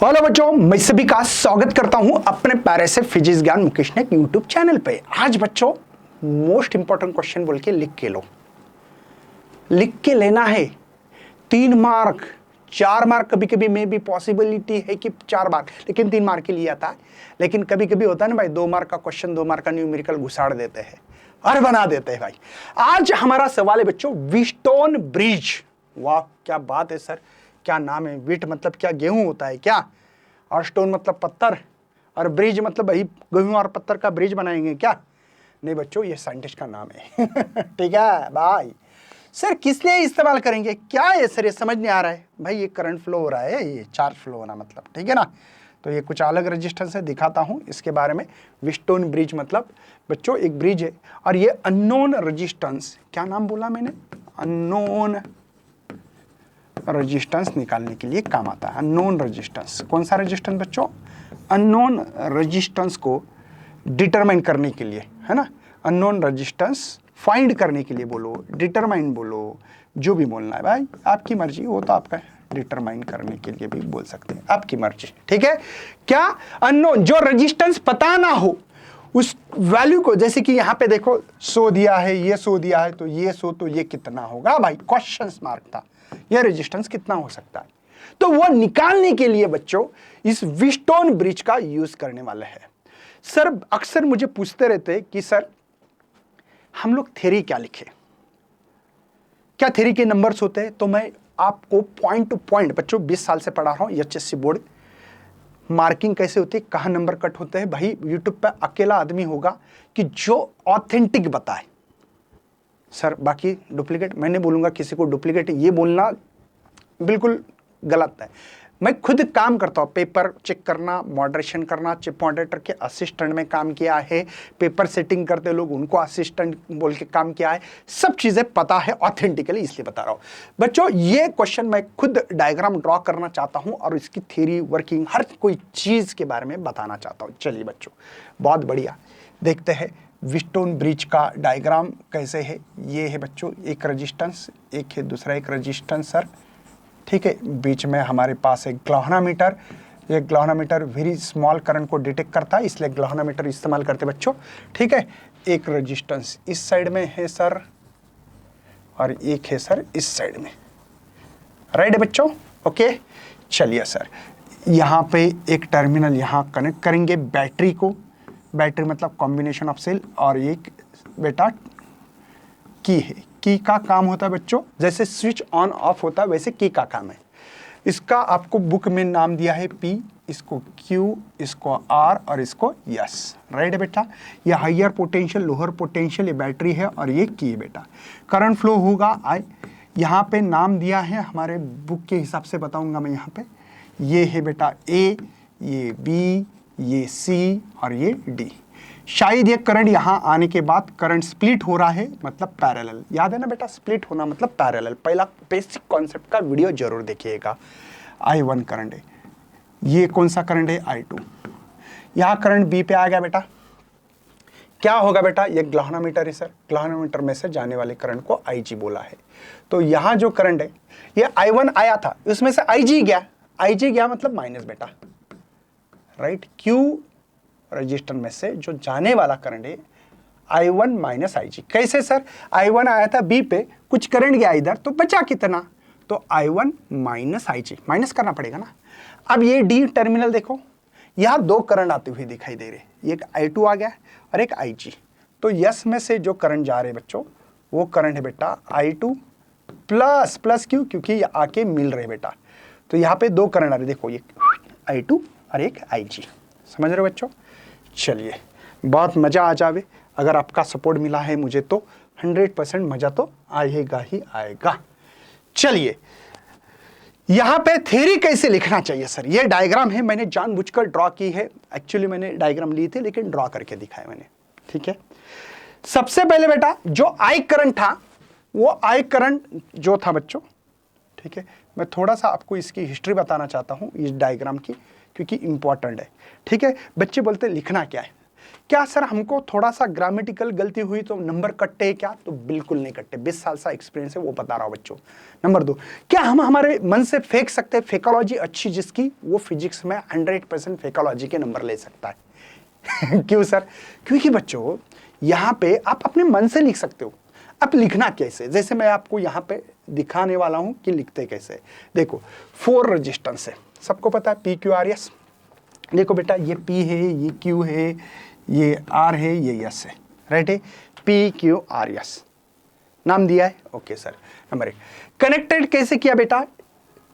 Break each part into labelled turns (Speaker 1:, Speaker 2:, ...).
Speaker 1: Hello बच्चों, मैं सभी का स्वागत करता हूं अपने प्यारे से फिजिक्स ज्ञान मुकेश ने यूट्यूब चैनल पे। आज बच्चों मोस्ट इंपॉर्टेंट क्वेश्चन बोल के लिख के लो, लिख के लेना है। 3 मार्क 4 मार्क, कभी कभी में भी पॉसिबिलिटी है कि 4 मार्क, लेकिन 3 मार्क के लिए आता है। लेकिन कभी कभी होता है ना भाई, 2 मार्क का क्वेश्चन 2 मार्क का न्यूमेरिकल घुसाड़ देते हैं और बना देते हैं भाई। आज हमारा सवाल है बच्चों, व्हीटस्टोन ब्रिज। वाह क्या बात है सर, क्या नाम है। व्हीट मतलब क्या, गेहूं होता है क्या, और स्टोन मतलब पत्थर, और ब्रिज मतलब भाई गेहूं और पत्थर का ब्रिज बनाएंगे क्या। नहीं बच्चों, ये साइंटिस्ट का नाम है। ठीक है भाई। सर किस लिए इस्तेमाल करेंगे, क्या है सर, ये समझ नहीं आ रहा है भाई। ये करंट फ्लो हो रहा है, ये चार्ज फ्लो होना मतलब, ठीक है ना। तो ये कुछ अलग रेजिस्टेंस है, दिखाता हूं इसके बारे में। व्हीटस्टोन ब्रिज मतलब बच्चों एक ब्रिज है, और ये अननोन रेजिस्टेंस, क्या नाम बोला मैंने, अननोन रेजिस्टेंस निकालने के लिए काम आता है। अननोन रेजिस्टेंस, कौन सा रेजिस्टेंस बच्चों, अननोन रेजिस्टेंस को डिटरमाइन करने के लिए, है ना। अननोन रेजिस्टेंस फाइंड करने के लिए बोलो, डिटरमाइन बोलो, जो भी बोलना है भाई आपकी मर्जी, वो तो आपका डिटरमाइन करने के लिए भी बोल सकते हैं, आपकी मर्जी, ठीक है। क्या अननोन, जो रेजिस्टेंस पता ना हो उस वैल्यू को, जैसे कि यहां पे देखो 100 दिया है, ये 100 दिया है, तो ये 100 तो ये कितना होगा भाई, क्वेश्चन मार्क था, यह रेजिस्टेंस कितना हो सकता है। तो वो निकालने के लिए बच्चों इस व्हीटस्टोन ब्रिज का यूज करने वाले हैं। सर अक्सर मुझे पूछते रहते हैं कि सर हम लोग थ्योरी क्या लिखे, क्या थ्योरी के नंबर्स होते हैं। तो मैं आपको पॉइंट टू पॉइंट बच्चों 20 साल से पढ़ा रहा हूं एचएससी बोर्ड, मार्किंग कैसे होती है, कहां नंबर कट होते हैं। भाई यूट्यूब पे अकेला आदमी होगा कि जो ऑथेंटिक बताए। सर बाकी डुप्लीकेट, मैं नहीं बोलूंगा किसी को डुप्लीकेट, ये बोलना बिल्कुल गलत है। मैं खुद काम करता हूँ, पेपर चेक करना, मॉडरेशन करना, चिप मॉडरेटर के असिस्टेंट में काम किया है, पेपर सेटिंग करते लोग उनको असिस्टेंट बोल के काम किया है, सब चीज़ें पता है ऑथेंटिकली, इसलिए बता रहा हूँ बच्चों। ये क्वेश्चन मैं खुद डायग्राम ड्रॉ करना चाहता हूँ और इसकी थ्योरी वर्किंग हर कोई चीज़ के बारे में बताना चाहता हूँ। चलिए बच्चों बहुत बढ़िया, देखते हैं व्हीटस्टोन ब्रिज का डायग्राम कैसे है। ये है बच्चों एक रेजिस्टेंस, एक है दूसरा एक रेजिस्टेंस सर, ठीक है। बीच में हमारे पास एक ग्लोहनामीटर, ये ग्लोहनामीटर वेरी स्मॉल करंट को डिटेक्ट करता है, इसलिए ग्लोहनामीटर इस्तेमाल करते बच्चों, ठीक है। एक रेजिस्टेंस इस साइड में है सर, और एक है सर इस साइड में, राइट है बच्चों, ओके। चलिए सर, यहाँ पे एक टर्मिनल यहाँ कनेक्ट करेंगे बैटरी को, बैटरी मतलब कॉम्बिनेशन ऑफ सेल, और एक बेटा की है। की का काम होता है बच्चों, जैसे स्विच ऑन ऑफ होता है वैसे की का काम है। इसका आपको बुक में नाम दिया है P, इसको Q, इसको R और इसको S, राइट है बेटा। ये हाइयर पोटेंशियल, लोअर पोटेंशियल, ये बैटरी है और ये की है बेटा। करंट फ्लो होगा I, यहाँ पे नाम दिया है हमारे बुक के हिसाब से बताऊंगा मैं। यहाँ पे ये है बेटा A, ये B, ये C और ये D। शायद ये करंट यहाँ आने के बाद करंट स्प्लिट हो रहा है, मतलब पैरेलल, याद है ना बेटा, स्प्लिट होना मतलब पैरेलल। पहला बेसिक कॉन्सेप्ट का वीडियो जरूर देखिएगा। I1 करंट है, ये कौन सा करंट है, I2। यहाँ करंट B पे आ गया बेटा, क्या होगा बेटा, ये ग्लोहनामीटर है सर, ग्लोहनामीटर में से जाने वाले करंट को IG बोला है। तो यहाँ जो करंट है ये I1 आया था, उसमें से IG गया, IG गया मतलब माइनस बेटा, राइट। Q रजिस्टर में से जो जाने वाला करंट है I1 माइनस IG। कैसे सर, I1 आया था B पे, कुछ करंट गया इधर, तो बचा कितना, तो I1 माइनस IG, माइनस करना पड़ेगा ना। अब ये D टर्मिनल देखो, यहाँ 2 करंट आते हुए दिखाई दे रहे, एक I2 आ गया और एक IG। तो यस में से जो करंट जा रहे बच्चों, वो करंट है बेटा I2 प्लस प्लस क्यों, क्योंकि ये आके मिल रहे बेटा। तो यहाँ पे 2 करंट आ रहे, देखो ये I2 और एक IG, समझ रहे हो बच्चों। चलिए बहुत मज़ा आ जावे, अगर आपका सपोर्ट मिला है मुझे तो 100% मज़ा तो आएगा ही आएगा। चलिए यहाँ पे थ्योरी कैसे लिखना चाहिए सर, ये डायग्राम है, मैंने जानबूझकर ड्रॉ की है। एक्चुअली मैंने डायग्राम ली थी लेकिन ड्रॉ करके दिखाया मैंने, ठीक है। सबसे पहले बेटा जो आई करंट था, वो आई करंट जो था बच्चों, ठीक है, मैं थोड़ा सा आपको इसकी हिस्ट्री बताना चाहता हूँ इस डायग्राम की, क्योंकि इंपॉर्टेंट है, ठीक है। बच्चे बोलते हैं लिखना क्या है, क्या सर हमको थोड़ा सा ग्रामेटिकल गलती हुई तो नंबर कट्टे हैं क्या? तो बिल्कुल नहीं कट्टे, 20 साल सा एक्सपीरियंस है वो बता रहा हूं बच्चों। नंबर 2, क्या हम हमारे मन से फेंक सकते हैं? फेकोलॉजी अच्छी जिसकी वो फिजिक्स में 100% फेकोलॉजी के नंबर ले सकता है। क्यों सर? क्योंकि बच्चों यहां पे आप अपने मन से लिख सकते हो। अब लिखना कैसे, जैसे मैं आपको यहां पे दिखाने वाला हूं कि लिखते कैसे। देखो 4 रेजिस्टेंस है, सबको पता है पी क्यू आर एस। देखो बेटा ये P है, ये Q है, ये R है, ये S है, राइट है। P Q R S नाम दिया है, ओके सर। नंबर 1, कनेक्टेड कैसे किया बेटा?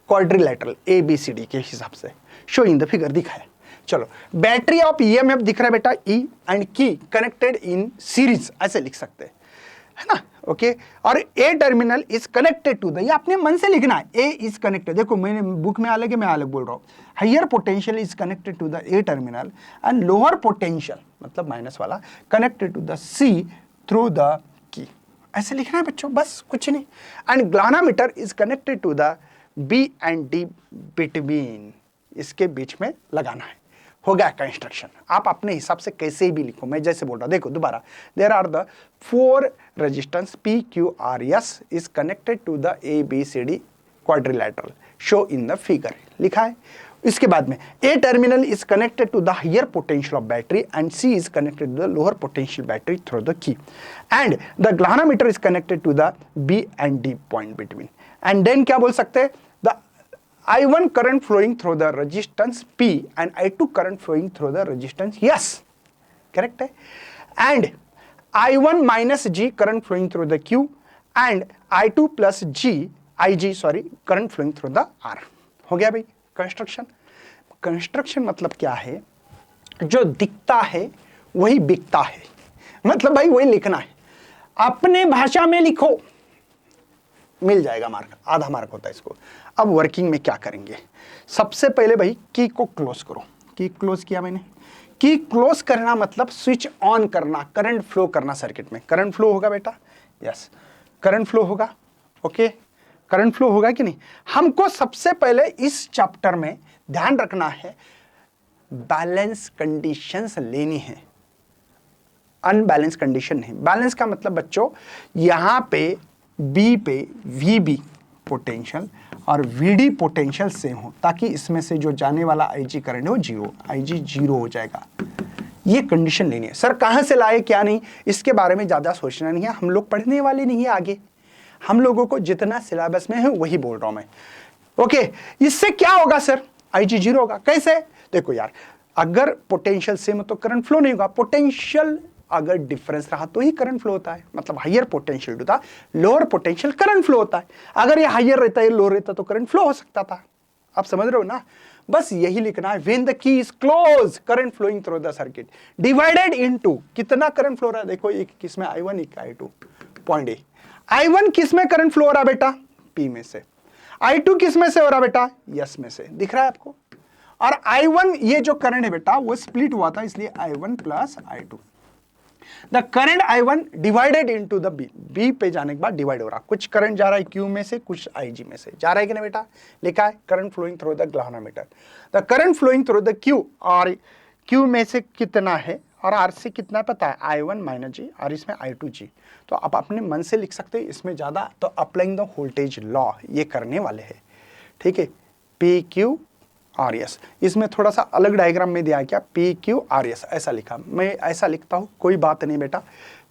Speaker 1: क्वाड्रिलेटरल ABCD के हिसाब से, शो इन द फिगर दिखाया। चलो बैटरी ऑफ EMF दिख रहा है बेटा E and key connected in series, ऐसे लिख सकते हैं, है ना, ओके। और A terminal is connected to the, ये अपने मन से लिखना है, ए इज कनेक्टेड। देखो मैंने बुक में अलग है, मैं अलग बोल रहा हूँ। Higher potential is connected to the A terminal and lower potential मतलब माइनस वाला connected to the C through the key, ऐसे लिखना है बच्चों, बस कुछ नहीं। And galvanometer is connected to the B and D between, इसके बीच में लगाना है। हो गया कंस्ट्रक्शन। आप अपने हिसाब से कैसे भी लिखो, मैं जैसे बोल रहा हूं। देखो दोबारा, there are the 4 resistance P Q R S is connected to the ABCD quadrilateral, show in the figure, लिखा है। इसके बाद में A terminal is connected to the higher potential of battery and C is connected to the lower potential battery through the key and the galvanometer is connected to the B and D point between. And then क्या बोल सकते हैं? I1 current flowing through the resistance P and I2 current flowing through the resistance S, correct है। and I1 minus G current flowing through the Q and I2 plus IG current flowing through the R। हो गया भाई construction. Construction मतलब क्या है? जो दिखता है वही बिकता है, मतलब भाई वही लिखना है, अपने भाषा में लिखो, मिल जाएगा मार्क, आधा मार्क होता है इसको। अब वर्किंग में क्या करेंगे? सबसे पहले भाई की को क्लोज करो। की क्लोज किया मैंने। की क्लोज करना मतलब स्विच ऑन करना, करंट फ्लो करना सर्किट में। करंट फ्लो होगा बेटा, यस करंट फ्लो होगा, ओके करंट फ्लो होगा कि नहीं। हमको सबसे पहले इस चैप्टर में ध्यान रखना है, बैलेंस कंडीशंस लेनी है, अनबैलेंस कंडीशन नहीं। बैलेंस का मतलब बच्चों यहां पे बी पे VB पोटेंशियल और VD पोटेंशियल सेम हो, ताकि इसमें से जो जाने वाला IG करंट हो जीरो, IG जीरो हो जाएगा। ये कंडीशन लेनी है। सर कहां से लाए क्या नहीं, इसके बारे में ज़्यादा सोचना नहीं है, हम लोग पढ़ने वाले नहीं है आगे। हम लोगों को जितना सिलेबस में है वही बोल रहा हूं मैं, ओके। इससे क्या होगा सर? IG जीरो होगा। कैसे? देखो यार, अगर पोटेंशियल सेम हो तो करंट फ्लो नहीं होगा। पोटेंशियल अगर डिफरेंस रहा तो ही करंट फ्लो होता है, मतलब higher potential to the lower potential current flow होता है। अगर ये हायर रहता है लोअर रहता तो करंट फ्लो हो सकता था। आप समझ रहे हो ना? बस यही लिखना है, when the key is close current flowing through the circuit divided into, कितना करंट फ्लो रहा है? देखो एक किसमें I1 एक I2 पॉइंट ए। I1 किसमें करंट फ्लो हो रहा है बेटा? P में से। I2 किसमें से हो रहा है बेटा? S में से। दिख रहा है आपको? और I1 ये जो करंट है बेटा वो स्प्लिट हुआ था, इसलिए I1 plus I2। The current I1 divided into the B पे जाने के बाद डिवाइड हो रहा, कुछ करंट जा रहा है Q में से, कुछ IG में से जा रहा है कि नहीं बेटा? लिखा है current flowing through the galvanometer. The current flowing through the Q, और Q में से कितना है और R से कितना पता है? I1 माइनस G और इसमें I2G। तो आप अपने मन से लिख सकते हैं, इसमें ज़्यादा तो अप्लाइंग द वोल्टेज लॉ ये करने वाले हैं, ठीक है। PQ RS, इसमें थोड़ा सा अलग डायग्राम में दिया है क्या? PQ RS ऐसा लिखा, मैं ऐसा लिखता हूँ, कोई बात नहीं बेटा।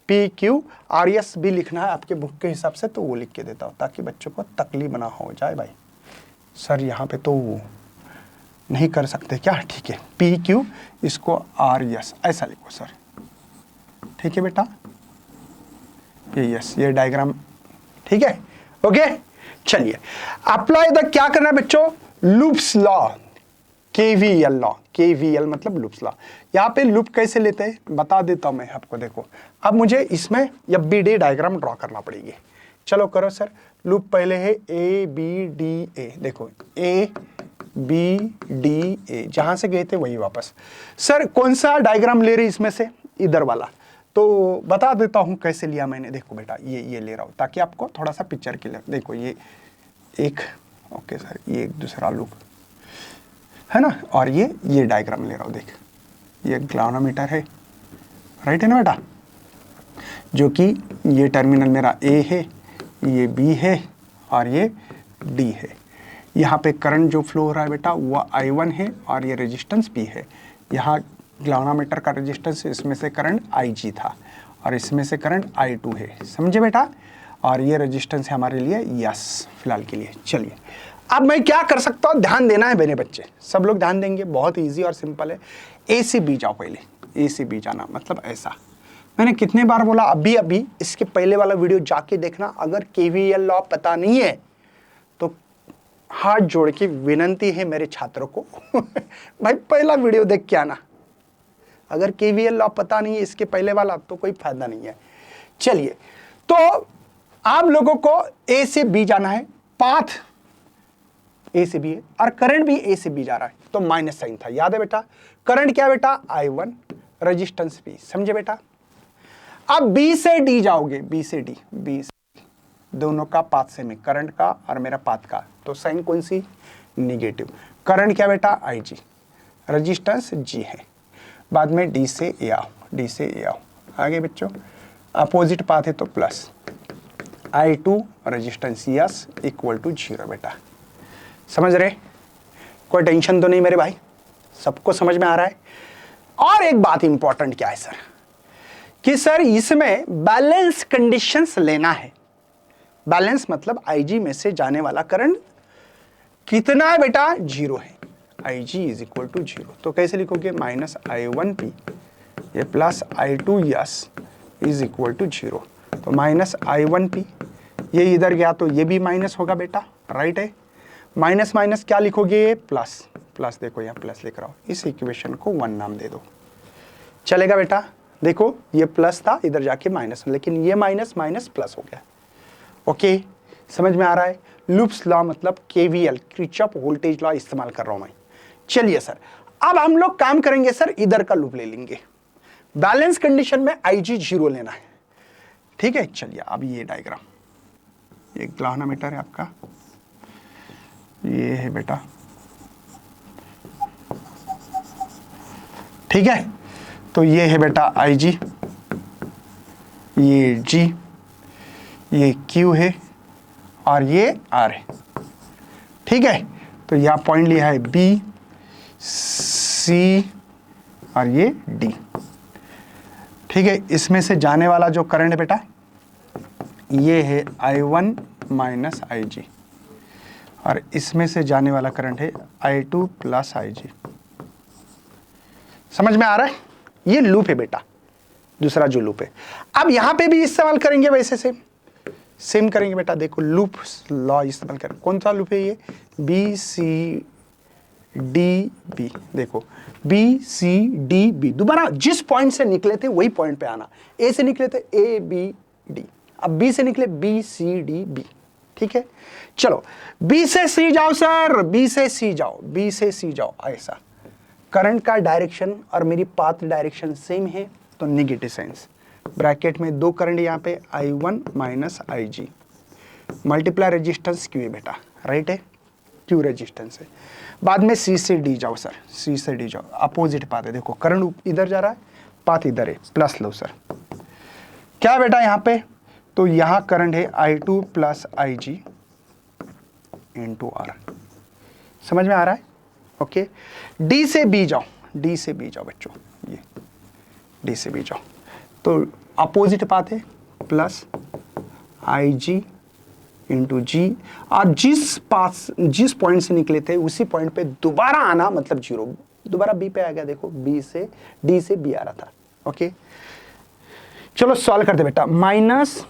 Speaker 1: PQ RS भी लिखना है आपके बुक के हिसाब से तो वो लिख के देता हूँ, ताकि बच्चों को तकलीफ ना हो जाए। भाई सर यहाँ पे तो नहीं कर सकते क्या? ठीक है, PQ इसको RS ऐसा लिखो सर, ठीक है बेटा। ये डायग्राम, ठीक है, ओके। चलिए अप्लाई द, क्या करना है बच्चों? Loops law, KVL law. KVL मतलब लूप्स लॉ। यहाँ पे लूप कैसे लेते हैं बता देता हूँ मैं आपको। देखो अब मुझे इसमें FBD डायग्राम ड्रॉ करना पड़ेगी। चलो करो सर। लूप पहले है ABDA, देखो ABDA, जहां से गए थे वही वापस। सर कौन सा डायग्राम ले रही इसमें से? इधर वाला। तो बता देता हूँ कैसे लिया मैंने। देखो बेटा ये ले रहा हूँ ताकि आपको थोड़ा सा पिक्चर क्लियर। देखो ये एक, ओके सर, ये एक दूसरा लूप है ना, और ये डायग्राम ले रहा हूँ। देख ये ग्लानामीटर है, राइट है ना बेटा, जो कि ये टर्मिनल मेरा ए है, ये बी है और ये डी है। यहाँ पे करंट जो फ्लो हो रहा है बेटा वो I1 है और ये रेजिस्टेंस P है। यहाँ ग्लावनामीटर का रेजिस्टेंस, इसमें से करंट IG था और इसमें से करंट I2 है, समझे बेटा। और ये रेजिस्टेंस है हमारे लिए यस फिलहाल के लिए। चलिए अब मैं क्या कर सकता हूँ, ध्यान देना है मेरे बच्चे, सब लोग ध्यान देंगे, बहुत ईजी और सिंपल है। ए से बी जाओ, पहले ए से बी जाना मतलब ऐसा। मैंने कितने बार बोला, अभी इसके पहले वाला वीडियो जाके देखना। अगर केवीएल लॉ पता नहीं है तो हाथ जोड़ के विनंती है मेरे छात्रों को भाई पहला वीडियो देख के आना। अगर केवीएल लॉ पता नहीं है इसके पहले वाला तो कोई फायदा नहीं है। चलिए तो आप लोगों को ए से बी जाना है, पाथ ए से बी है और करंट भी ए से बी जा रहा है, तो माइनस साइन था, याद है बेटा। करंट क्या बेटा I1, रेजिस्टेंस P, समझे बेटा। अब बी से डी जाओगे, बी से डी, बी से दोनों का पाथ सेम है, करंट का और मेरा पाथ का, तो साइन कौन सी, निगेटिव। करंट क्या बेटा IG, रेजिस्टेंस G है। बाद में डी से ए आओ, डी से ए आओ, आगे बच्चों अपोजिट पाथ है तो plus I2 resistance S equal to 0 बेटा। समझ रहे, कोई टेंशन तो नहीं मेरे भाई, सबको समझ में आ रहा है। और एक बात इंपॉर्टेंट क्या है सर, कि सर इसमें बैलेंस कंडीशंस लेना है। बैलेंस मतलब IG में से जाने वाला करंट कितना है बेटा, 0 है। IG इज इक्वल टू 0, तो कैसे लिखोगे, माइनस I1P ये plus I2 S is equal to 0, तो माइनस I1P ये इधर गया तो ये भी माइनस होगा बेटा, राइट है। माइनस माइनस क्या लिखोगे, प्लस, प्लस देखो यहाँ प्लस लिख रहा हूँ, इस इक्वेशन को 1 नाम दे दो, चलेगा बेटा। देखो ये प्लस था इधर जाके माइनस, लेकिन ये माइनस माइनस प्लस हो गया। ओके समझ में आ रहा है। लूप्स लॉ मतलब केवीएल, किरचॉफ वोल्टेज लॉ इस्तेमाल कर रहा हूं मैं। चलिए सर अब हम लोग काम करेंगे सर, इधर का लूप ले लेंगे। बैलेंस कंडीशन में IG 0 लेना है, ठीक है। चलिए अब ये डायग्राम, ये ग्लावनामीटर है आपका, ये है बेटा, ठीक है। तो ये है बेटा IG, ये G, ये Q है और ये R है, ठीक है। तो यह पॉइंट लिया है B, C और ये D, ठीक है। इसमें से जाने वाला जो करंट है बेटा ये है I1 माइनस IG और इसमें से जाने वाला करंट है I2 प्लस IG। समझ में आ रहा है, ये लूप है बेटा, दूसरा जो लूप है। अब यहां पे भी इस्तेमाल करेंगे वैसे सेम करेंगे बेटा। देखो लूप लॉ इस्तेमाल करें, कौन सा लूप है ये, BCDB। देखो BCDB, दोबारा जिस पॉइंट से निकले थे वही पॉइंट पे आना। ए से निकले थे ABD, अब B से निकले BCDB, ठीक है। चलो B से C जाओ सर, B से C जाओ, B से C जाओ, ऐसा। करंट का डायरेक्शन और मेरी पाथ डायरेक्शन सेम है तो नेगेटिव साइंस। ब्रैकेट में दो करंट यहाँ पे I1 minus IG, multiply resistance Q है बेटा, राइट है, Q रेजिस्टेंस है। बाद में C से D जाओ सर, C से D जाओ, अपोजिट पाथ है। देखो करंट इधर जा रहा है, पाथ इधर है, प्लस लो सर। क्या बेटा यहाँ पे, तो यहाँ करंट है I2 plus IG into R। समझ में आ रहा है, ओके। D से B जाओ, D से B जाओ बच्चों, ये D से B जाओ, तो अपोजिट पाथ है, प्लस IG इंटू G, और जिस पॉइंट से निकले थे उसी पॉइंट पे दोबारा आना मतलब 0, दोबारा B पे आ गया। देखो D से B आ रहा था, ओके। चलो सॉल्व करते बेटा, माइनस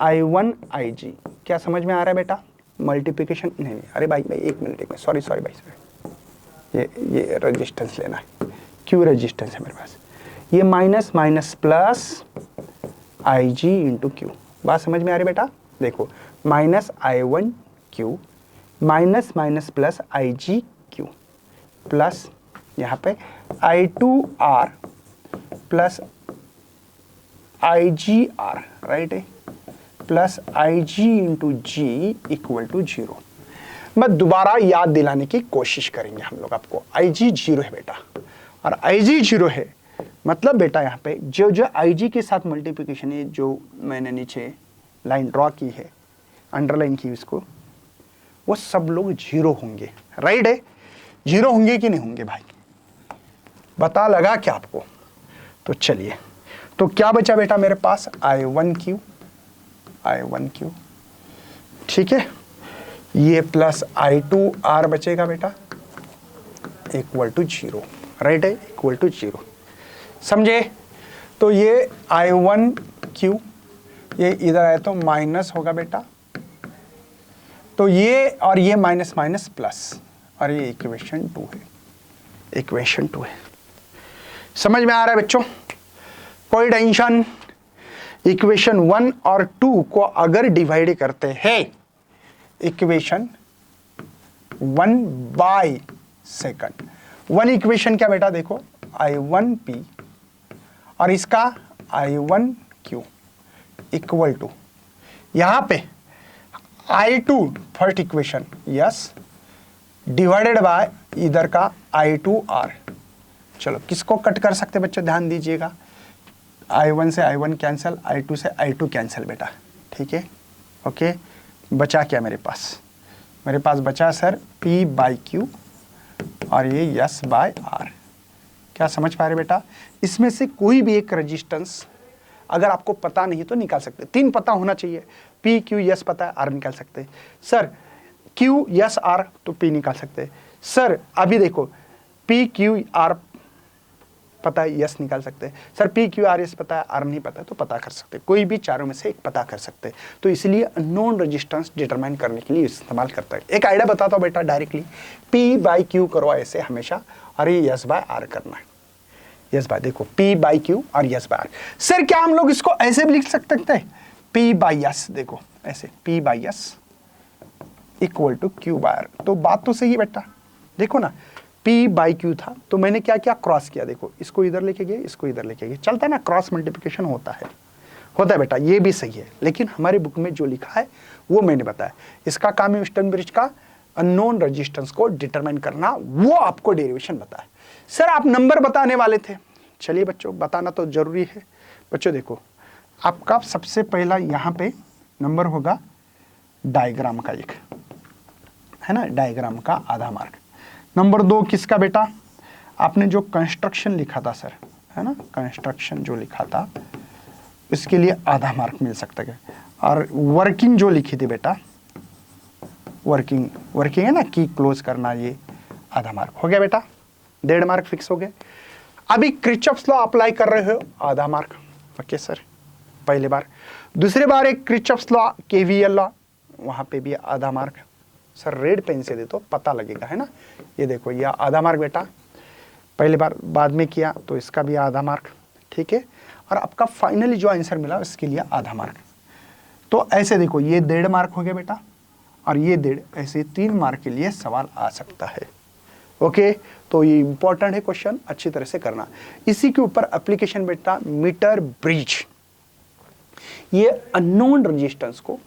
Speaker 1: I1 IG, क्या समझ में आ रहा है बेटा, मल्टीप्लिकेशन नहीं, अरे भाई एक मिनट, सॉरी भाई, ये रेजिस्टेंस लेना है, Q रेजिस्टेंस है मेरे पास, ये minus minus plus IG into Q। बात समझ में आ रही बेटा, देखो minus I1 Q minus minus plus IG Q plus यहाँ पे I2 R plus IG R, right है, plus IG into G equal to 0। मैं दोबारा याद दिलाने की कोशिश करेंगे हम लोग आपको। IG 0 है बेटा, और IG 0 है मतलब बेटा यहाँ पे जो जो IG के साथ मल्टीप्लिकेशन है, जो मैंने नीचे लाइन ड्रॉ की है, अंडरलाइन की इसको, वो सब लोग 0 होंगे। राइट है? 0 होंगे कि नहीं होंगे भाई? बता लगा क्या आपको? तो चलिए, तो क्या बचा बेटा मेरे पास? I1Q, ठीक है, ये प्लस I2R बचेगा बेटा, इक्वल टू 0। राइट है? Equal to 0। समझे? तो ये I1Q, ये इधर आए तो माइनस होगा बेटा, तो ये और ये माइनस माइनस प्लस, और ये इक्वेशन 2 है, इक्वेशन 2 है। समझ में आ रहा है बच्चों? कोई टेंशन? इक्वेशन 1 और 2 को अगर डिवाइड करते हैं इक्वेशन 1 बाय सेकंड, 1 इक्वेशन क्या बेटा? देखो I1P और इसका I1Q इक्वल टू, यहां पे I2 first equation yes divided by इधर का I2R। चलो किसको कट कर सकते बच्चों, ध्यान दीजिएगा, I1 से I1 कैंसिल, I2 से I2 कैंसिल बेटा, ठीक है। ओके, बचा क्या मेरे पास? मेरे पास बचा सर P बाई Q और ये S बाय R। क्या समझ पा रहे बेटा? इसमें से कोई भी एक रेजिस्टेंस अगर आपको पता नहीं तो निकाल सकते, 3 पता होना चाहिए, P Q S पता है, R निकाल सकते। सर Q S R तो P निकाल सकते। सर अभी देखो P Q R पता है, यस निकाल सकते हैं। Sir P Q R S पता है, R नहीं पता है, तो पता कर सकते, कोई भी चारों में से एक पता कर सकते हैं। तो इसलिए अननोन रेजिस्टेंस डिटरमाइन करने के लिए इस्तेमाल करता है। एक आइडिया बताता हूँ बेटा, डायरेक्टली P बाई Q करो ऐसे हमेशा, और ये यस बाय R करना है। यस बाय, देखो P बाई Q और यस बाय R। सर क्या हम लोग इसको ऐसे भी लिख सकते हैं? P बाई यस, देखो ऐसे P by S equal to Q by R। तो बात तो सही है बेटा, देखो ना P बाई Q था, तो मैंने क्या किया, क्रॉस किया। देखो इसको इधर लेके गए, इसको इधर लेके गए, चलता है ना, क्रॉस मल्टीप्लिकेशन होता है बेटा, ये भी सही है। लेकिन हमारी बुक में जो लिखा है वो मैंने बताया। इसका काम है स्टर्नब्रिज का अननोन रेजिस्टेंस को डिटरमाइन करना, वो आपको डेरिवेशन बताया। सर आप नंबर बताने वाले थे, चलिए बच्चों बताना तो जरूरी है। बच्चों देखो, आपका सबसे पहला यहाँ पे नंबर होगा डायग्राम का, एक है ना, डायग्राम का आधा मार्क। नंबर 2 किसका बेटा? आपने जो कंस्ट्रक्शन लिखा था सर, है ना, कंस्ट्रक्शन जो लिखा था इसके लिए आधा मार्क मिल सकता है। और वर्किंग जो लिखी थी बेटा, वर्किंग है ना, की क्लोज करना, ये आधा मार्क हो गया बेटा, 1.5 मार्क फिक्स हो गए। अभी क्रिचॉफ्स लॉ अप्लाई कर रहे हो, आधा मार्क। ओके सर, पहले बार। दूसरे बार एक क्रिचॉफ्स लॉ, KVL लॉ, वहां पे भी आधा मार्क। सर रेड पेन से दे तो पता लगेगा, है ना। ये देखो ये आधा मार्क बेटा, पहले बार, बाद में किया तो इसका भी आधा मार्क, ठीक है। और आपका फाइनली जो आंसर मिला इसके लिए आधा मार्क। तो ऐसे देखो ये 1.5 मार्क हो गया बेटा, और ये 1.5, ऐसे 3 मार्क के लिए सवाल आ सकता है। ओके, तो ये इंपॉर्टेंट है क्वेश्चन, अच्छी तरह से करना। इसी के ऊपर एप्लीकेशन बेटा मीटर ब्रिज, ये अननोन रेजिस्टेंस को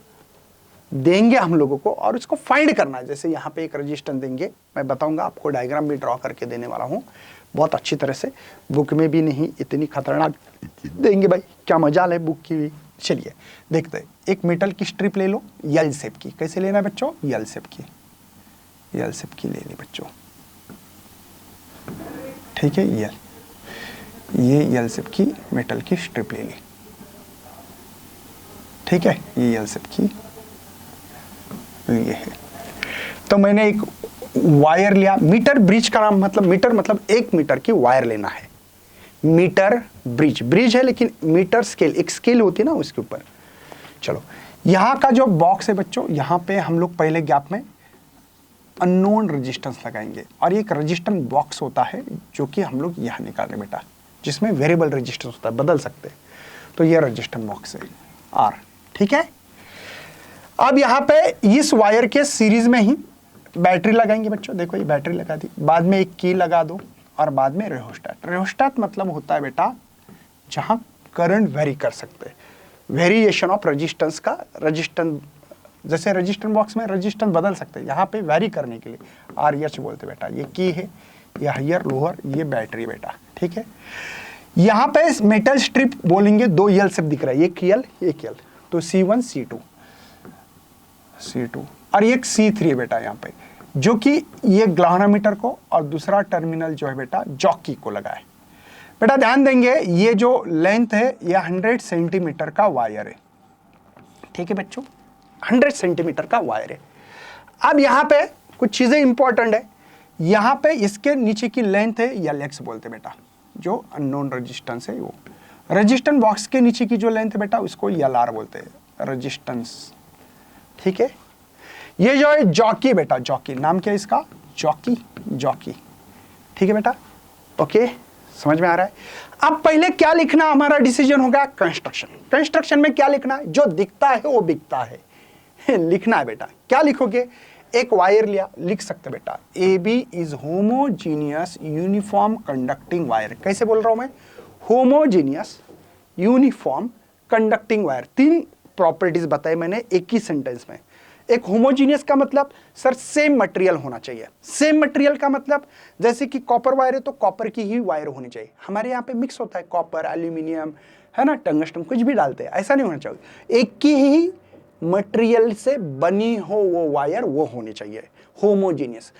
Speaker 1: देंगे हम लोगों को और इसको फाइंड करना है। जैसे यहाँ पे एक रेजिस्टेंस देंगे, मैं बताऊंगा आपको, डायग्राम भी ड्रॉ करके देने वाला हूँ बहुत अच्छी तरह से, बुक में भी नहीं इतनी खतरनाक देंगे भाई, क्या मजाल है बुक की भी। चलिए देखते हैं, एक मेटल की स्ट्रिप ले लो यल शेप की। कैसे लेना है बच्चों? यल शेप की, यल शेप की ले ली बच्चों, ठीक है। ये यल शेप की मेटल की स्ट्रिप ले ली, ठीक है, ये यल शेप की ये है। तो मैंने एक वायर लिया, मीटर ब्रिज का नाम मतलब, मीटर मतलब 1 मीटर की वायर लेना है। मीटर ब्रिज, ब्रिज है लेकिन मीटर स्केल, एक स्केल होती है ना उसके ऊपर। चलो यहाँ का जो बॉक्स है बच्चों, यहाँ पे हम लोग पहले गैप में अननोन रेजिस्टेंस लगाएंगे, और एक रेजिस्टेंस बॉक्स होता है जो कि हम लोग यहाँ निकाल रहे बेटा, जिसमें वेरिएबल रेजिस्टेंस होता है, बदल सकते हैं। तो ये रेजिस्टेंस बॉक्स है R, ठीक है। अब यहाँ पे इस वायर के सीरीज में ही बैटरी लगाएंगे बच्चों। देखो ये बैटरी लगा दी, बाद में एक की लगा दो, और बाद में रेहोस्टेट। रेहोस्टेट मतलब होता है बेटा जहां करंट वेरी कर सकते हैं, वेरिएशन ऑफ रेजिस्टेंस का। रेजिस्टेंस जैसे रेजिस्टेंस बॉक्स में रेजिस्टेंस बदल सकते हैं, यहाँ पे वेरी करने के लिए RH बोलते बेटा। ये की है, ये हायर लोअर, ये बैटरी बेटा, ठीक है। यहां पे मेटल स्ट्रिप बोलेंगे, दो यल से दिख रहा है, एक यल एक यल, तो C1 C2 और एक C3 है बेटा यहाँ पे, जो कि ये ग्लाहनामीटर को और दूसरा टर्मिनल जो है बेटा जॉकी को लगा है। बेटा ध्यान देंगे ये जो लेंथ है ये 100 सेंटीमीटर का वायर है, ठीक है बच्चों, 100 सेंटीमीटर का वायर है। अब यहाँ पे कुछ चीजें इंपॉर्टेंट है, यहाँ पे इसके नीचे की लेंथ है LX बोलते बेटा, जो अननोन रेजिस्टेंस है वो। रेजिस्टेंस बॉक्स के नीचे की जो लेंथ है बेटा उसको LR बोलते हैं, रेजिस्टेंस, ठीक है। ये जो है जॉकी बेटा, जॉकी नाम क्या है इसका, जॉकी, जॉकी, ठीक है बेटा, ओके, समझ में आ रहा है। अब पहले क्या लिखना हमारा डिसीजन होगा, कंस्ट्रक्शन। कंस्ट्रक्शन में क्या लिखना है, जो दिखता है वो बिकता है लिखना है बेटा। क्या लिखोगे, एक वायर लिया, लिख सकते बेटा AB is homogeneous uniform conducting wire. कैसे बोल रहा हूं मैं, होमोजीनियस यूनिफॉर्म कंडक्टिंग वायर। तीन प्रॉपर्टीज बताए मैंने एक ही सेंटेंस में। एक होमोजीनियस का मतलब सर सेम मटेरियल होना चाहिए। सेम मटेरियल का मतलब जैसे कि कॉपर वायर है तो कॉपर की ही वायर होनी चाहिए। हमारे यहाँ पे मिक्स होता है कॉपर, एल्यूमिनियम, है ना, टंगस्टन, कुछ भी डालते हैं, ऐसा नहीं होना चाहिए। एक की ही मटेरियल से बनी हो वो वायर, वो होनी चाहिए होमोजीनियस।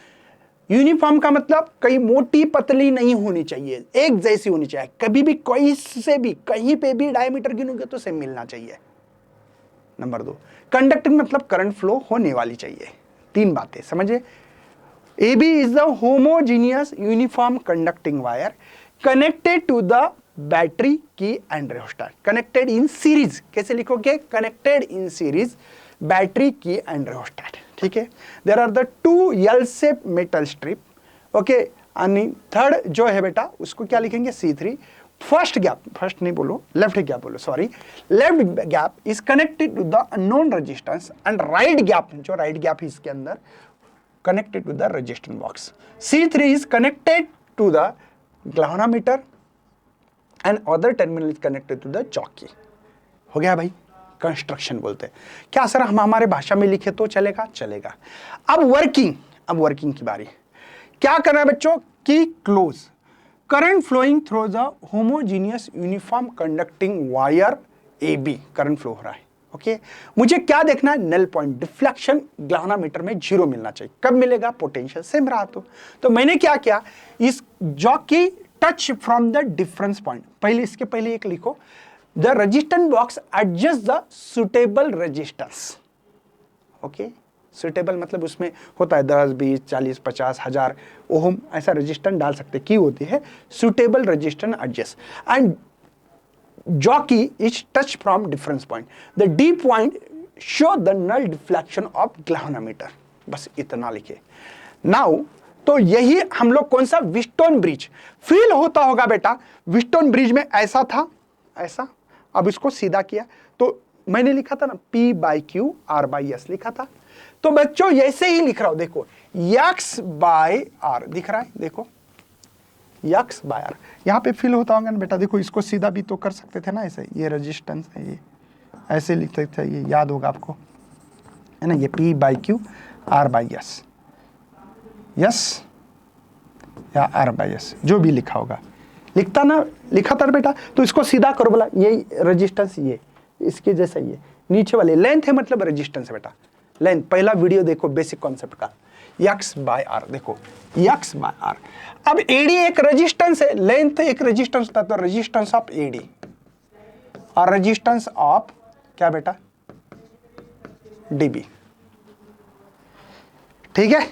Speaker 1: यूनिफॉर्म का मतलब कहीं मोटी पतली नहीं होनी चाहिए, एक जैसी होनी चाहिए। कभी भी कोई से भी कहीं पे भी डायमीटर गिनोगे तो सेम मिलना चाहिए। नंबर 2, कंडक्टिंग मतलब करंट फ्लो होने वाली चाहिए। तीन बातें समझे। AB is the homogeneous uniform conducting wire connected to the battery key and rheostat, connected in series. कैसे लिखोगे, connected in series battery key and rheostat, ठीक है। There are the 2 L shape metal strip, okay. And third जो है बेटा उसको क्या लिखेंगे, C3। फर्स्ट गैप, फर्स्ट नहीं बोलो, लेफ्ट गैप बोलो, sorry, left gap is connected to the unknown resistance and right gap, जो राइट गैप है इसके अंदर, connected to the resistance box. C3 is connected to the galvanometer and other terminal is connected to the jockey. हो गया भाई, construction बोलते हैं। क्या सर हम हमारे भाषा में लिखे तो चलेगा, चलेगा। अब वर्किंग, अब वर्किंग की बारी। क्या करना है बच्चों की close current flowing through the homogeneous uniform conducting wire AB, current flow हो रहा है, ओके। मुझे क्या देखना है, नल पॉइंट, डिफ्लेक्शन ग्लाहनामीटर में 0 मिलना चाहिए। कब मिलेगा, पोटेंशियल सेम रहा तो मैंने क्या किया, इस jockey touch from the difference point, पहले इसके पहले एक लिखो, the resistance box adjust the suitable resistance, okay. Suitable मतलब उसमें होता है 10, 20, 40, 50, 1000 ओम, ऐसा रेजिस्टेंस डाल सकते, की होती है suitable resistance adjust and jockey is touch from difference point, the D point show the null deflection of galvanometer. बस इतना लिखे। नाउ तो यही हम लोग कौन सा, व्हीटस्टोन ब्रिज फील होता होगा बेटा। व्हीटस्टोन ब्रिज में ऐसा था, ऐसा, अब इसको सीधा किया तो मैंने लिखा था ना P/Q R/S लिखा था। तो बच्चों ऐसे ही लिख रहा हूं, देखो X/R दिख रहा है, देखो X/R यहां पे फील होता होगा ना बेटा। देखो इसको सीधा भी तो कर सकते थे ना, ऐसे, ये रेजिस्टेंस है, ये ऐसे लिखते थे, ये याद होगा आपको, है ना, ये P/Q R/S, यस या R/S जो भी लिखा होगा, लिखता ना, लिखा था बेटा। तो इसको सीधा करो, बोला ये रेजिस्टेंस, ये इसके जैसा, ये नीचे वाले लेंथ है मतलब रेजिस्टेंस है बेटा, लेंथ। पहला वीडियो देखो बेसिक कॉन्सेप्ट का, X/R, देखो X/R। अब AD एक रेजिस्टेंस है, लेंथ एक रेजिस्टेंस था, तो रेजिस्टेंस ऑफ AD और रेजिस्टेंस ऑफ क्या बेटा, DB, ठीक है,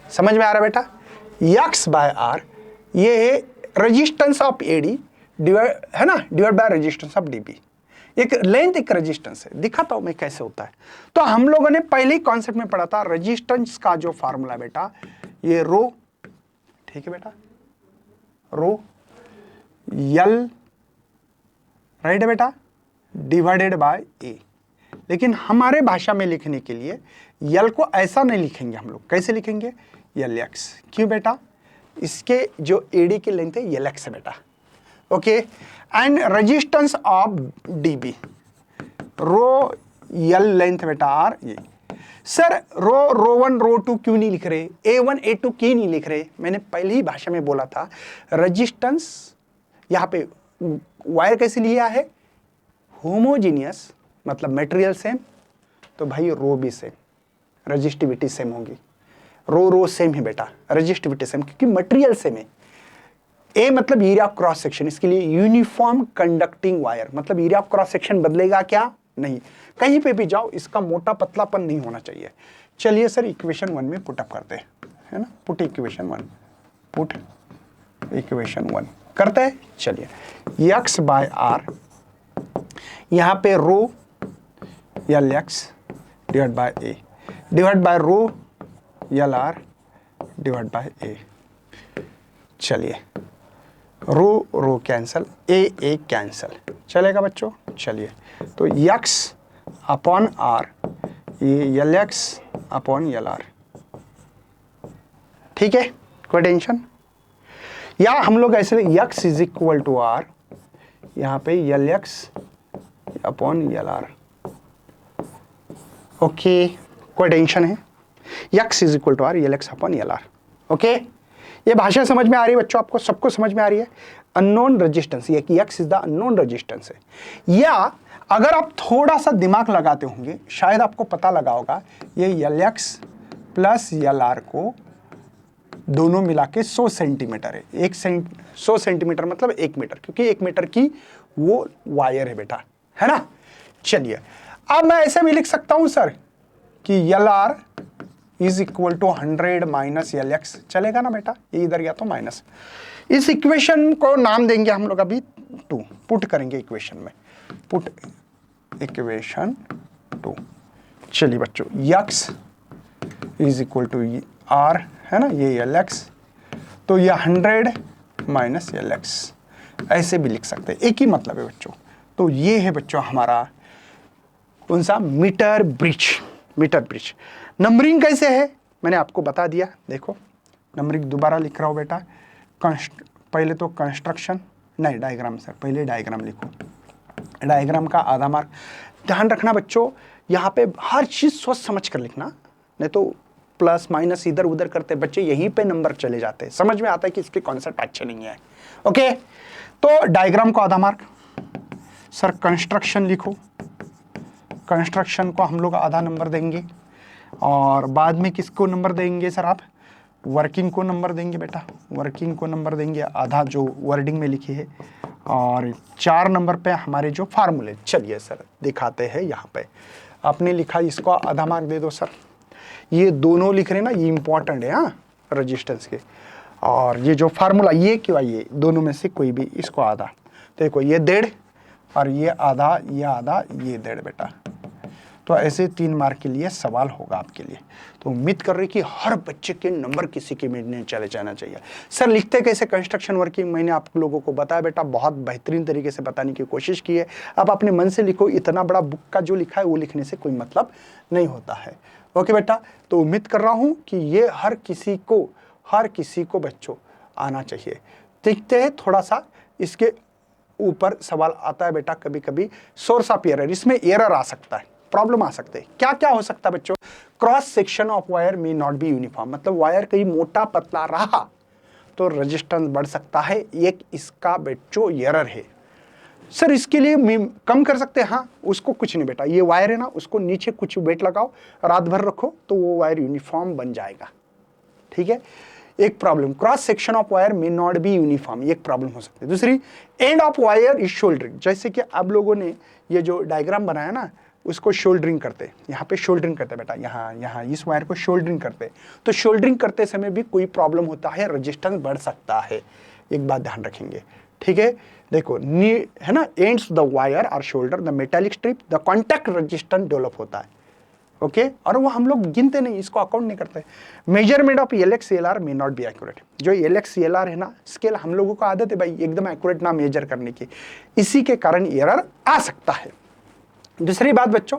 Speaker 1: समझ में आ रहा है बेटा। X/R ये है रेजिस्टेंस ऑफ AD डिवाइड, है ना, divide by resistance of DB। एक लेंथ एक रेजिस्टेंस है, दिखाता हूं मैं कैसे होता है। तो हम लोगों ने पहले ही कॉन्सेप्ट में पढ़ा था, रेजिस्टेंस का जो फार्मूला बेटा, ये रो, ठीक है बेटा, रो L, राइट है बेटा, डिवाइडेड बाय A। लेकिन हमारे भाषा में लिखने के लिए L को ऐसा नहीं लिखेंगे हम लोग, कैसे लिखेंगे, LX। क्यों बेटा, इसके जो AD की लेंथ है LX है बेटा, okay. And resistance of DB, rho L length बेटा R, ये सर रो 1 रो 2 क्यों नहीं लिख रहे, A1 A2 क्यों नहीं लिख रहे। मैंने पहले ही भाषा में बोला था, रेजिस्टेंस यहाँ पे वायर कैसे लिया है, होमोजीनियस मतलब मटेरियल सेम, तो भाई रो भी सेम, रजिस्टिविटी सेम होगी, रो सेम है बेटा, रजिस्टिविटी सेम, क्योंकि मटेरियल सेम है। ए मतलब एरिया ऑफ क्रॉस सेक्शन, इसके लिए यूनिफॉर्म कंडक्टिंग वायर, मतलब एरिया ऑफ क्रॉस सेक्शन बदलेगा क्या, नहीं, कहीं पे भी जाओ इसका मोटा पतलापन नहीं होना चाहिए। चलिए सर इक्वेशन 1 में पुट अप करते हैं, है ना, पुट इक्वेशन 1, पुट इक्वेशन 1 करते हैं। चलिए x बाय आर, यहाँ पे rho L X divide by A divide by rho L R divide by A. चलिए रो कैंसल, ए कैंसल, चलेगा बच्चों। चलिए तो x अपॉन आर, ये L X upon L R, ठीक है, कोई टेंशन। या हम लोग ऐसे x is equal to R, यहाँ पे L X upon L R, okay, कोई टेंशन है। x is equal to R L X upon L R, okay. ये भाषा समझ में आ रही है बच्चों, आपको सबको समझ में आ रही है। अननोन रेजिस्टेंस, ये कि x is the unknown resistance है। या अगर आप थोड़ा सा दिमाग लगाते होंगे शायद आपको पता लगा होगा, ये L x plus L R को दोनों मिला के 100 सेंटीमीटर है, 100 सेंटीमीटर मतलब 1 मीटर, क्योंकि 1 मीटर की वो वायर है बेटा, है ना। चलिए अब मैं ऐसे भी लिख सकता हूं सर कि L R is equal to 100 minus L X, चलेगा ना बेटा, ये इधर गया तो माइनस। इस इक्वेशन को नाम देंगे हम लोग अभी 2, पुट करेंगे इक्वेशन में, पुट इक्वेशन 2। चलिए बच्चों x is equal to R, है ना, ये एल एक्स, तो ये 100 माइनस एल एक्स, ऐसे भी लिख सकते हैं, एक ही मतलब है बच्चों। तो ये है बच्चों हमारा कौन सा, metre bridge. Metre bridge numbering कैसे है मैंने आपको बता दिया, देखो नंबरिंग दोबारा लिख रहा हूँ बेटा। पहले तो कंस्ट्रक्शन, नहीं डायग्राम सर, पहले डायग्राम लिखो, डायग्राम का आधा मार्क। ध्यान रखना बच्चों, यहाँ पे हर चीज सोच समझ कर लिखना, नहीं तो प्लस माइनस इधर उधर करते बच्चे यहीं पे नंबर चले जाते हैं, समझ में आता है कि इसके कॉन्सेप्ट अच्छे नहीं है, ओके। तो डायग्राम को आधा मार्क, सर कंस्ट्रक्शन लिखो, कंस्ट्रक्शन को हम लोग आधा नंबर देंगे, और बाद में किसको नंबर देंगे सर आप, वर्किंग को नंबर देंगे बेटा, वर्किंग को नंबर देंगे आधा जो वर्डिंग में लिखी है, और 4 नंबर पे हमारे जो फार्मूले। चलिए सर दिखाते हैं, यहाँ पे आपने लिखा, इसको आधा मार्क दे दो सर। ये दोनों लिख रहे हैं ना, ये इंपॉर्टेंट है हाँ रेजिस्टेंस के, और ये जो फार्मूला ये क्यों, ये दोनों में से कोई भी, इसको आधा, देखो ये 1.5 और ये आधा, ये आधा, ये 1.5 बेटा। तो ऐसे 3 मार्क के लिए सवाल होगा आपके लिए। तो उम्मीद कर रही कि हर बच्चे के नंबर किसी के में चले जाना चाहिए। सर लिखते कैसे कंस्ट्रक्शन वर्किंग, मैंने आप लोगों को बताया बेटा, बहुत बेहतरीन तरीके से बताने की कोशिश की है। अब अपने मन से लिखो, इतना बड़ा बुक का जो लिखा है वो लिखने से कोई मतलब नहीं होता है, ओके बेटा। तो उम्मीद कर रहा हूँ कि ये हर किसी को बच्चों आना चाहिए। देखते हैं थोड़ा सा इसके ऊपर सवाल आता है बेटा, कभी कभी सोर्स ऑफ एरर, इसमें एरर आ सकता है, प्रॉब्लम आ सकते हैं। क्या क्या हो सकता है बच्चों, cross section of wire may not be uniform, मतलब वायर कहीं मोटा पतला रहा तो रेजिस्टेंस बढ़ सकता है, एक इसका बच्चों एरर है। सर इसके लिए कम कर सकते हैं, हाँ उसको कुछ नहीं बेटा, ये वायर है ना, उसको नीचे कुछ वेट लगाओ, रात भर रखो तो वो वायर यूनिफॉर्म बन जाएगा, ठीक है। एक problem, cross section of wire may not be uniform, एक प्रॉब्लम हो सकती है। दूसरी, end of wire is soldering, जैसे कि आप लोगों ने ये जो डायग्राम बनाया ना, उसको शोल्डरिंग करते, यहाँ पे शोल्डरिंग करते बेटा, यहाँ इस वायर को शोल्डरिंग करते, तो शोल्डरिंग करते समय भी कोई प्रॉब्लम होता है, रेजिस्टेंस बढ़ सकता है, एक बात ध्यान रखेंगे, ठीक है। देखो है ना, एंड्स द वायर और shoulder the metallic strip the contact resistance develop होता है, ओके। और वो हम लोग गिनते नहीं, इसको अकाउंट नहीं करते। Measurement of LX CLR may not be accurate, जो LX CLR है ना स्केल, हम लोगों को आदत है भाई एकदम एक्यूरेट ना मेजर करने की, इसी के कारण एरर आ सकता है। दूसरी बात बच्चों,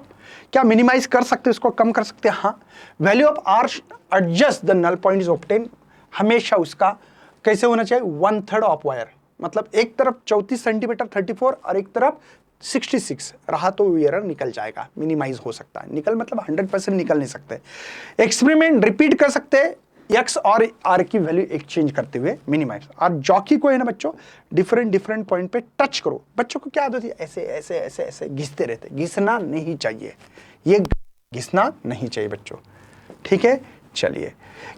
Speaker 1: क्या मिनिमाइज कर सकते, इसको कम कर सकते हैं, हाँ। Value of R adjust the null point is obtain, हमेशा उसका कैसे होना चाहिए, 1/3 ऑफ वायर, मतलब एक तरफ 34 सेंटीमीटर 34 और एक तरफ 66 रहा तो एरर निकल जाएगा, मिनिमाइज हो सकता है। निकल मतलब 100% निकल नहीं सकते। एक्सपेरिमेंट रिपीट कर सकते हैं, एक्स और आर की वैल्यू एक्सचेंज करते हुए मिनिमाइज। और जॉकी को है ना बच्चों डिफरेंट डिफरेंट पॉइंट पे टच करो। बच्चों को क्या आदत है, ऐसे ऐसे ऐसे ऐसे घिसते रहते, घिसना नहीं चाहिए, ये घिसना नहीं चाहिए बच्चों, ठीक है। चलिए,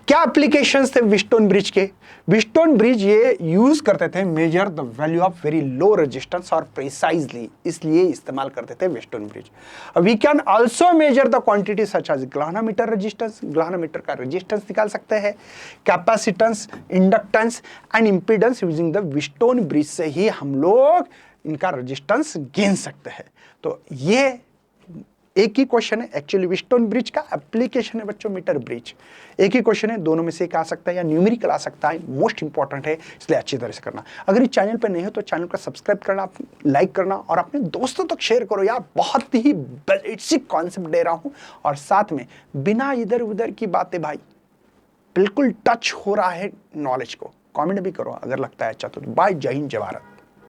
Speaker 1: क्या एप्लीकेशंस थे व्हीटस्टोन ब्रिज के? व्हीटस्टोन ब्रिज ये यूज करते थे measure the value of very low resistance और प्रिसाइजली, इसलिए इस्तेमाल करते थे Wheatstone bridge. We can also measure the quantity such as galvanometer resistance, galvanometer का रेजिस्टेंस निकाल सकते हैं, capacitance, inductance and impedance using the Wheatstone bridge से ही हम लोग इनका रेजिस्टेंस गिन सकते हैं। तो ये एक ही क्वेश्चन है, एक्चुअली व्हीटस्टोन ब्रिज का एप्लीकेशन है बच्चों मीटर ब्रिज। एक ही क्वेश्चन है, दोनों में से एक आ सकता है या न्यूमेरिकल आ सकता है, मोस्ट इंपॉर्टेंट है, इसलिए अच्छी तरह से करना। अगर इस चैनल पर नहीं हो तो चैनल को सब्सक्राइब करना, लाइक करना और अपने दोस्तों तक शेयर करो यार, बहुत ही बेसिक कॉन्सेप्ट दे रहा हूं और साथ में बिना इधर उधर की बातें भाई, बिल्कुल टच हो रहा है नॉलेज को। कॉमेंट भी करो अगर लगता है अच्छा तो। बाय, जय हिंद, जय भारत।